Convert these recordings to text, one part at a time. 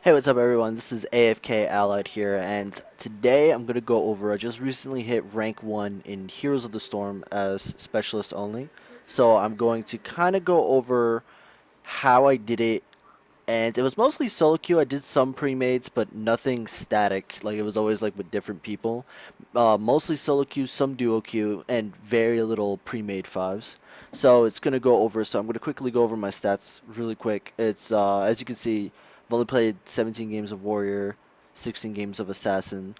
Hey, what's up, everyone? This is AFK Allied here, and today I'm going to go over. I just recently hit rank 1 in Heroes of the Storm as specialist only. So I'm going to kind of go over how I did it, and it was mostly solo queue. I did some pre-mates, but nothing static. Like, it was always like with different people. Mostly solo queue, some duo queue, and very little pre-made fives. So it's going to go over. So I'm going to quickly go over my stats really quick. It's as you can see, I've only played 17 games of Warrior, 16 games of Assassin,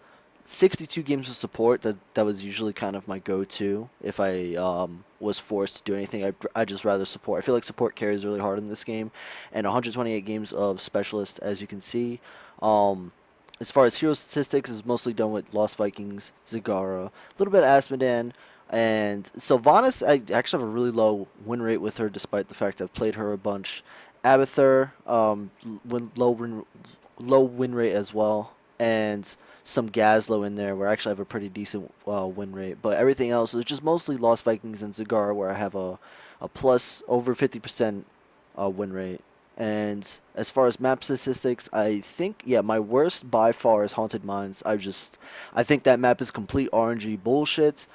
62 games of support. That was usually kind of my go-to if I was forced to do anything. I just rather support. I feel like support carries really hard in this game, and 128 games of specialist, as you can see. Um, as far as hero statistics, is mostly done with Lost Vikings, Zagara, a little bit of Asmodan, and Sylvanas. I actually have a really low win rate with her, despite the fact I've played her a bunch. Abathur, low win rate as well, and some Gazlo in there where I actually have a pretty decent win rate. But everything else is just mostly Lost Vikings and Zagara, where I have a plus over 50% win rate. And as far as map statistics, I think, yeah, my worst by far is Haunted Mines. I think that map is complete RNG bullshit.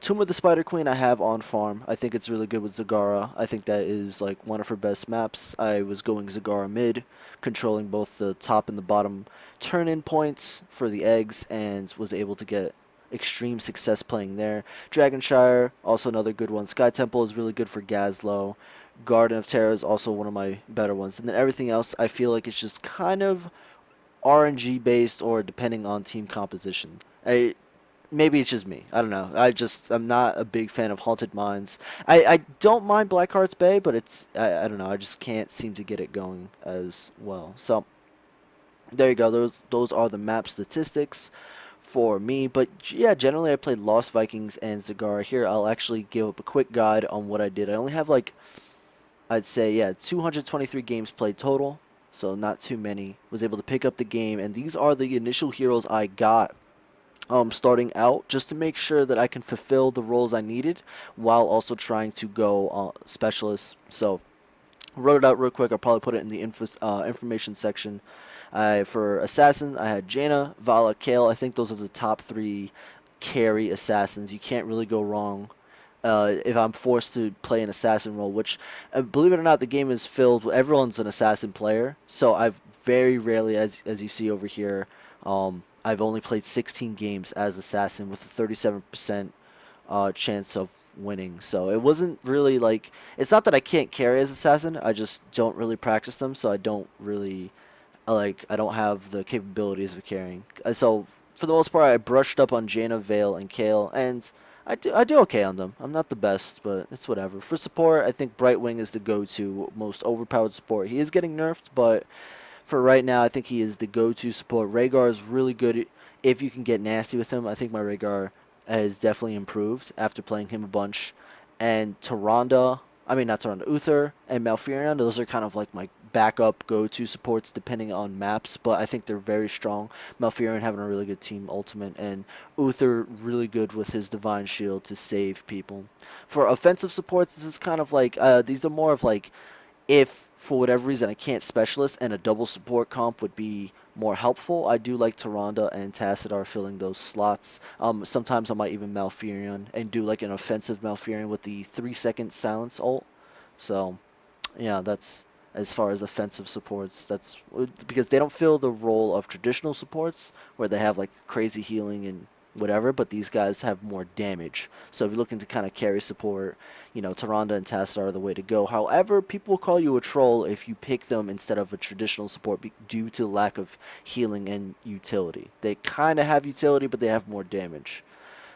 Tomb of the Spider Queen I have on farm. I think it's really good with Zagara. I think that is like one of her best maps. I was going Zagara mid, controlling both the top and the bottom turn-in points for the eggs, and was able to get extreme success playing there. Dragonshire, also another good one. Sky Temple is really good for Gazlo. Garden of Terror is also one of my better ones. And then everything else, I feel like it's just kind of RNG based or depending on team composition. Maybe it's just me. I don't know. I'm not a big fan of Haunted Mines. I don't mind Blackheart's Bay, but I don't know. I just can't seem to get it going as well. So there you go. Those are the map statistics for me. But yeah, generally I played Lost Vikings and Zagara. Here I'll actually give up a quick guide on what I did. I only have like, I'd say, yeah, 223 games played total, so not too many. Was able to pick up the game, and these are the initial heroes I got starting out, just to make sure that I can fulfill the roles I needed while also trying to go specialist. So wrote it out real quick. I'll probably put it in the information section. For assassin, I had Jaina, Vala, Kale. I think those are the top three carry assassins. You can't really go wrong if I'm forced to play an assassin role, which, believe it or not, the game is filled with everyone's an assassin player. So I've very rarely, as you see over here, I've only played 16 games as assassin with a 37% chance of winning. So it wasn't really like, it's not that I can't carry as assassin. I just don't really practice them, so I don't really I don't have the capabilities of carrying. So for the most part, I brushed up on Jaina, Vale, and Kale, and I do okay on them. I'm not the best, but it's whatever. For support, I think Brightwing is the go-to most overpowered support. He is getting nerfed, but for right now, I think he is the go-to support. Rhaegar is really good if you can get nasty with him. I think my Rhaegar has definitely improved after playing him a bunch. And Tyrande, I mean not Tyrande, Uther and Malfurion, those are kind of like my backup go-to supports depending on maps, but I think they're very strong. Malfurion having a really good team ultimate, and Uther really good with his Divine Shield to save people. For offensive supports, this is kind of like, these are more of like, if for whatever reason I can't specialist and a double support comp would be more helpful, I do like Tyrande and Tassadar filling those slots. Sometimes I might even Malfurion and do like an offensive Malfurion with the 3-second silence ult. So yeah, that's as far as offensive supports. That's because they don't fill the role of traditional supports where they have like crazy healing and whatever, but these guys have more damage. So if you're looking to kind of carry support, Tyrande and Tacit are the way to go. However, people will call you a troll if you pick them instead of a traditional support due to lack of healing and utility. They kind of have utility, but they have more damage.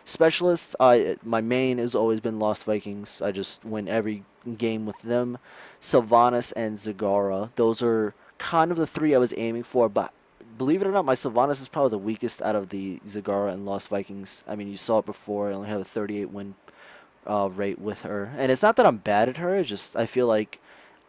Specialists, my main has always been Lost Vikings. I just win every game with them. Sylvanas and Zagara, those are kind of the three I was aiming for, but believe it or not, my Sylvanas is probably the weakest out of the Zagara and Lost Vikings. I mean, you saw it before. I only have a 38 win rate with her. And it's not that I'm bad at her. It's just I feel like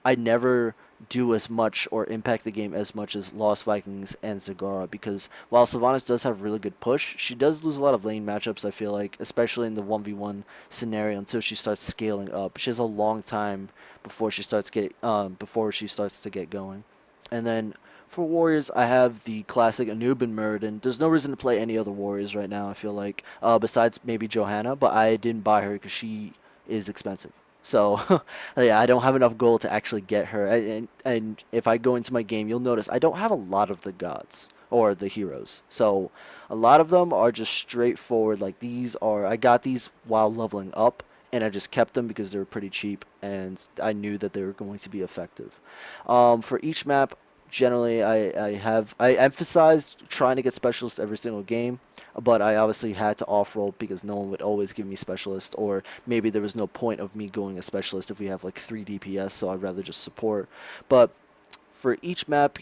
I never do as much or impact the game as much as Lost Vikings and Zagara, because while Sylvanas does have really good push, she does lose a lot of lane matchups, I feel like, especially in the 1v1 scenario until she starts scaling up. She has a long time before she starts to get going. And then For Warriors, I have the classic Anubin Muradin. There's no reason to play any other Warriors right now, I feel like, besides maybe Johanna, but I didn't buy her because she is expensive. So, yeah, I don't have enough gold to actually get her. And if I go into my game, you'll notice I don't have a lot of the gods or the heroes. So, a lot of them are just straightforward. Like, I got these while leveling up, and I just kept them because they were pretty cheap, and I knew that they were going to be effective. For each map, generally I emphasized trying to get specialists every single game, but I obviously had to off roll because no one would always give me specialist, or maybe there was no point of me going a specialist if we have like 3 DPS, so I'd rather just support. But for each map,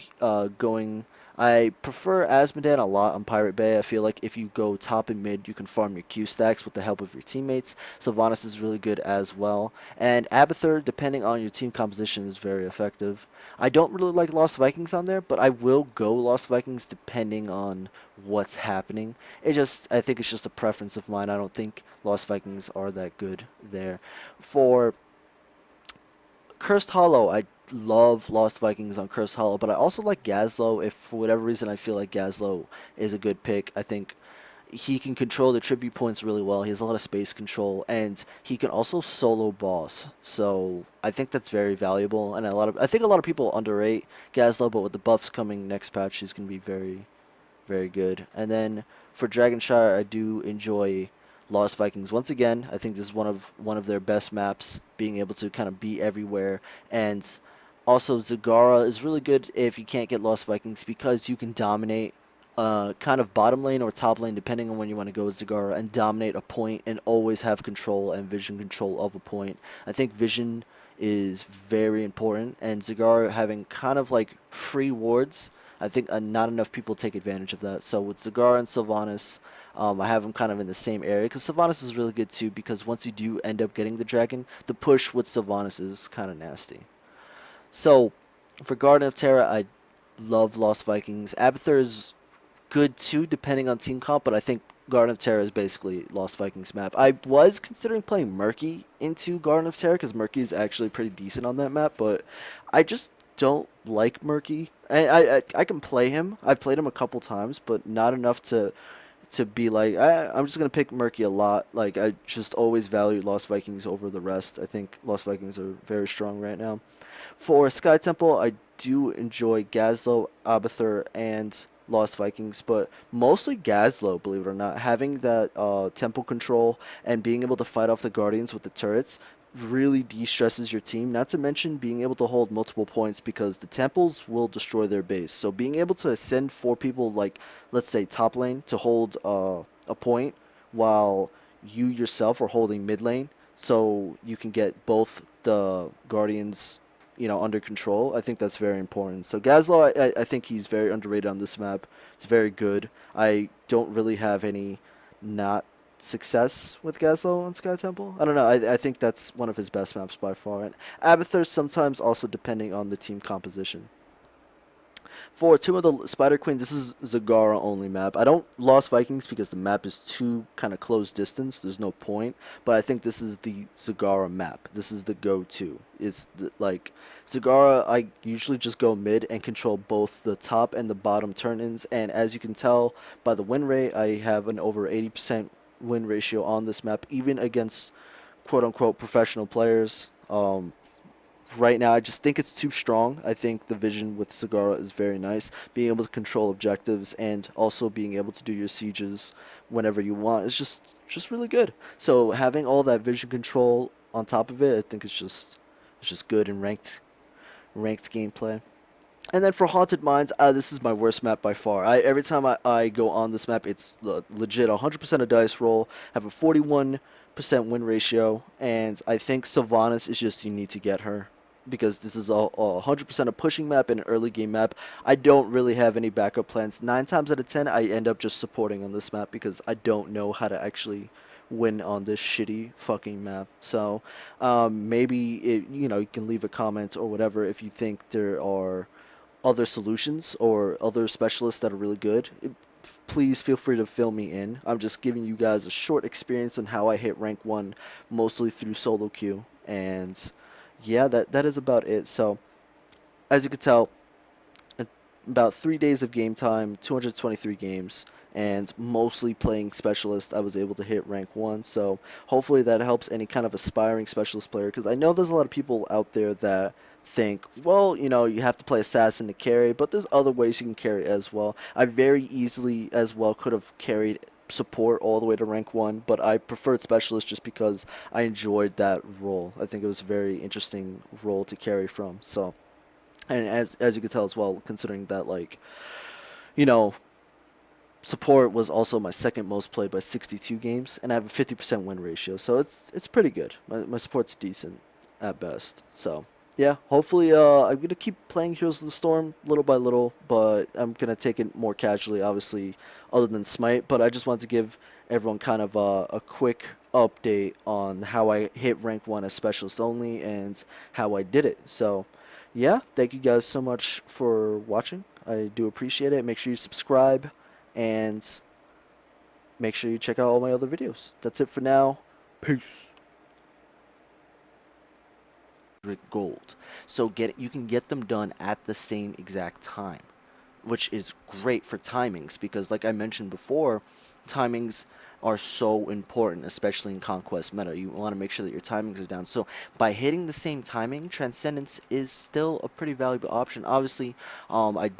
I prefer Asmodan a lot on Pirate Bay. I feel like if you go top and mid, you can farm your Q stacks with the help of your teammates. Sylvanas is really good as well. And Abathur, depending on your team composition, is very effective. I don't really like Lost Vikings on there, but I will go Lost Vikings depending on what's happening. I think it's just a preference of mine. I don't think Lost Vikings are that good there. For Cursed Hollow, I love Lost Vikings on Cursed Hollow, but I also like Gazlowe. If for whatever reason I feel like Gazlowe is a good pick, I think he can control the tribute points really well. He has a lot of space control, and he can also solo boss. So I think that's very valuable, and I think a lot of people underrate Gazlowe, but with the buffs coming next patch, he's gonna be very very good. And then for Dragonshire, I do enjoy Lost Vikings. Once again, I think this is one of their best maps, being able to kind of be everywhere. And also Zagara is really good if you can't get Lost Vikings because you can dominate kind of bottom lane or top lane depending on when you want to go with Zagara and dominate a point and always have control and vision control of a point. I think vision is very important, and Zagara having kind of like free wards, I think not enough people take advantage of that. So with Zagara and Sylvanas, I have them kind of in the same area because Sylvanas is really good too because once you do end up getting the dragon, the push with Sylvanas is kind of nasty. So for Garden of Terra, I love Lost Vikings. Abathur is good too, depending on team comp, but I think Garden of Terra is basically Lost Vikings map. I was considering playing Murky into Garden of Terra because Murky is actually pretty decent on that map, but I just don't like Murky. And I can play him. I've played him a couple times, but not enough to be like I'm just gonna pick Murky a lot. Like I just always value Lost Vikings over the rest. I think Lost Vikings are very strong right now. For Sky Temple, I do enjoy Gazlowe, Abathur, and Lost Vikings, but mostly Gazlowe, believe it or not. Having that temple control and being able to fight off the Guardians with the turrets really de-stresses your team, not to mention being able to hold multiple points because the temples will destroy their base. So being able to send 4 people, like let's say top lane, to hold a point while you yourself are holding mid lane, so you can get both the Guardians under control. I think that's very important. So Gazlowe, I think he's very underrated on this map. He's very good. I don't really have any not success with Gazlowe on Sky Temple. I don't know. I think that's one of his best maps by far. And Abathur sometimes also depending on the team composition. For Tomb of the Spider Queen, this is Zagara only map. I don't Lost Vikings because the map is too kind of close distance. There's no point. But I think this is the Zagara map. This is the go-to. Like Zagara, I usually just go mid and control both the top and the bottom turn-ins. And as you can tell by the win rate, I have an over 80% win ratio on this map, even against quote-unquote professional players. Right now, I just think it's too strong. I think the vision with Zagara is very nice. Being able to control objectives and also being able to do your sieges whenever you want is just really good. So having all that vision control on top of it, I think it's just good in ranked gameplay. And then for Haunted Mines, this is my worst map by far. Every time I go on this map, it's legit 100% a dice roll. Have a 41% win ratio, and I think Sylvanas is just you need to get her because this is a 100% a pushing map and an early game map. I don't really have any backup plans. 9 times out of 10, I end up just supporting on this map because I don't know how to actually win on this shitty fucking map. So maybe you can leave a comment or whatever if you think there are other solutions or other specialists that are really good. Please feel free to fill me in. I'm just giving you guys a short experience on how I hit rank 1 mostly through solo queue, and yeah, that is about it. So as you can tell, about 3 days of game time, 223 games, and mostly playing specialist, I was able to hit rank 1. So hopefully that helps any kind of aspiring specialist player, because I know there's a lot of people out there that think, well, you have to play assassin to carry, but there's other ways you can carry as well. I very easily as well could have carried support all the way to rank 1, but I preferred specialist just because I enjoyed that role. I think it was a very interesting role to carry from. So, and as you can tell as well, considering that, like, you know, support was also my second most played by 62 games, and I have a 50% win ratio, so it's pretty good. My support's decent at best. So yeah, hopefully I'm gonna keep playing Heroes of the Storm little by little, but I'm gonna take it more casually, obviously, other than Smite. But I just wanted to give everyone kind of a quick update on how I hit rank 1 as specialist only and how I did it. So yeah, thank you guys so much for watching. I do appreciate it. Make sure you subscribe and make sure you check out all my other videos. That's it for now. Peace. Gold. So you can get them done at the same exact time, which is great for timings because, like I mentioned before, timings are so important, especially in Conquest meta. You want to make sure that your timings are down. So by hitting the same timing, Transcendence is still a pretty valuable option. Obviously, I do